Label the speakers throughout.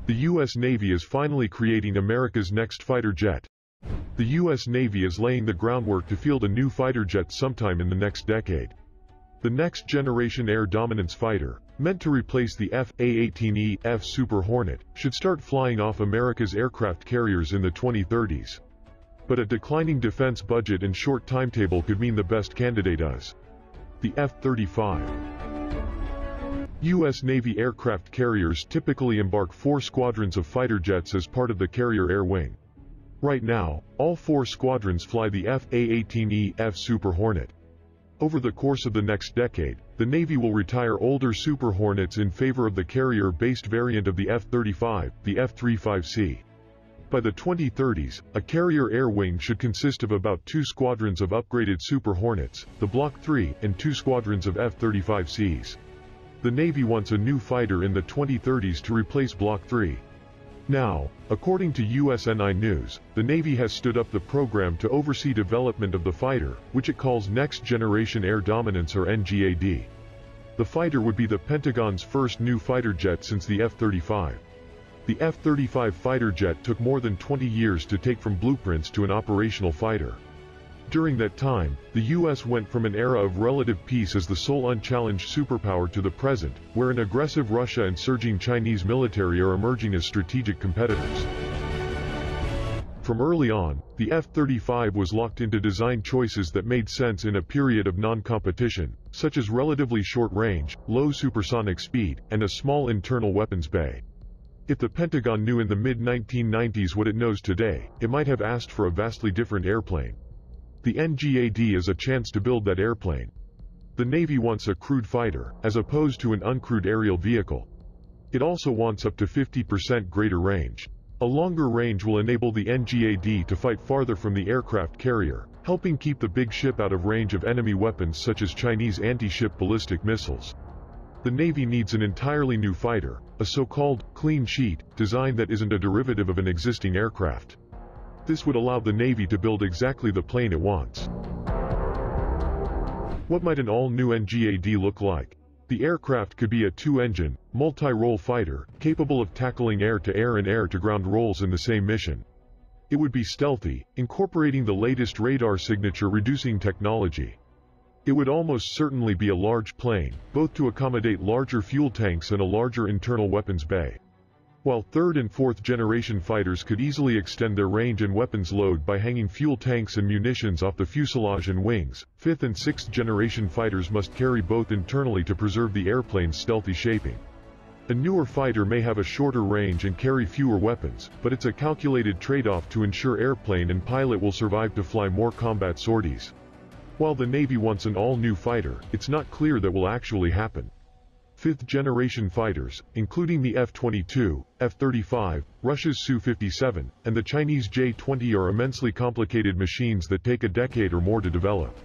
Speaker 1: The U.S. Navy is finally creating America's next fighter jet. The U.S. Navy is laying the groundwork to field a new fighter jet sometime in the next decade. The next generation air dominance fighter, meant to replace the F/A-18E F Super Hornet, should start flying off America's aircraft carriers in the 2030s. But a declining defense budget and short timetable could mean the best candidate is the F-35. U.S. Navy aircraft carriers typically embark 4 squadrons of fighter jets as part of the carrier air wing. Right now, all 4 squadrons fly the F/A-18E F Super Hornet. Over the course of the next decade, the Navy will retire older Super Hornets in favor of the carrier-based variant of the F-35, the F-35C. By the 2030s, a carrier air wing should consist of about 2 squadrons of upgraded Super Hornets, the Block 3, and 2 squadrons of F-35Cs. The Navy wants a new fighter in the 2030s to replace Block 3. Now, according to USNI News, the Navy has stood up the program to oversee development of the fighter, which it calls Next Generation Air Dominance or NGAD. The fighter would be the Pentagon's first new fighter jet since the F-35. The F-35 fighter jet took more than 20 years to take from blueprints to an operational fighter. During that time, the U.S. went from an era of relative peace as the sole unchallenged superpower to the present, where an aggressive Russia and surging Chinese military are emerging as strategic competitors. From early on, the F-35 was locked into design choices that made sense in a period of non-competition, such as relatively short range, low supersonic speed, and a small internal weapons bay. If the Pentagon knew in the mid-1990s what it knows today, it might have asked for a vastly different airplane. The NGAD is a chance to build that airplane. The Navy wants a crewed fighter, as opposed to an uncrewed aerial vehicle. It also wants up to 50% greater range. A longer range will enable the NGAD to fight farther from the aircraft carrier, helping keep the big ship out of range of enemy weapons such as Chinese anti-ship ballistic missiles. The Navy needs an entirely new fighter, a so-called clean sheet design that isn't a derivative of an existing aircraft. This would allow the Navy to build exactly the plane it wants. What might an all-new NGAD look like? The aircraft could be a 2-engine, multi-role fighter, capable of tackling air-to-air and air-to-ground roles in the same mission. It would be stealthy, incorporating the latest radar signature-reducing technology. It would almost certainly be a large plane, both to accommodate larger fuel tanks and a larger internal weapons bay. While 3rd and 4th generation fighters could easily extend their range and weapons load by hanging fuel tanks and munitions off the fuselage and wings, 5th and 6th generation fighters must carry both internally to preserve the airplane's stealthy shaping. A newer fighter may have a shorter range and carry fewer weapons, but it's a calculated trade-off to ensure airplane and pilot will survive to fly more combat sorties. While the Navy wants an all-new fighter, it's not clear that will actually happen. 5th-generation fighters, including the F-22, F-35, Russia's Su-57, and the Chinese J-20 are immensely complicated machines that take a decade or more to develop.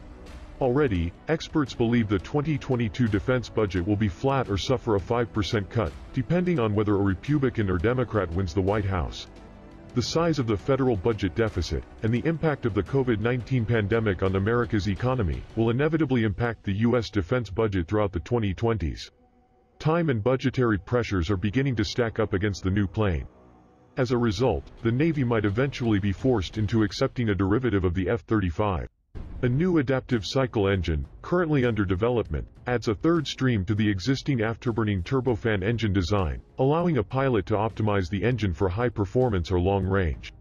Speaker 1: Already, experts believe the 2022 defense budget will be flat or suffer a 5% cut, depending on whether a Republican or Democrat wins the White House. The size of the federal budget deficit, and the impact of the COVID-19 pandemic on America's economy, will inevitably impact the U.S. defense budget throughout the 2020s. Time and budgetary pressures are beginning to stack up against the new plane. As a result, the Navy might eventually be forced into accepting a derivative of the F-35. A new adaptive cycle engine, currently under development, adds a 3rd stream to the existing afterburning turbofan engine design, allowing a pilot to optimize the engine for high performance or long range.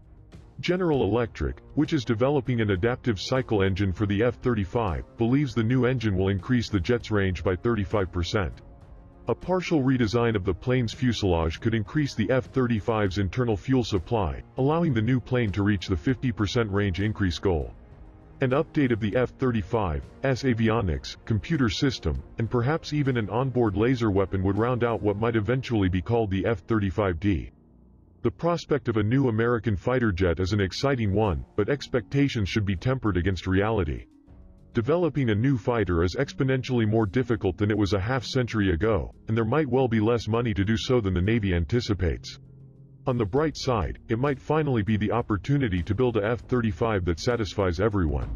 Speaker 1: General Electric, which is developing an adaptive cycle engine for the F-35, believes the new engine will increase the jet's range by 35%. A partial redesign of the plane's fuselage could increase the F-35's internal fuel supply, allowing the new plane to reach the 50% range increase goal. An update of the F-35's avionics, computer system, and perhaps even an onboard laser weapon would round out what might eventually be called the F-35D. The prospect of a new American fighter jet is an exciting one, but expectations should be tempered against reality. Developing a new fighter is exponentially more difficult than it was a half-century ago, and there might well be less money to do so than the Navy anticipates. On the bright side, it might finally be the opportunity to build a F-35 that satisfies everyone.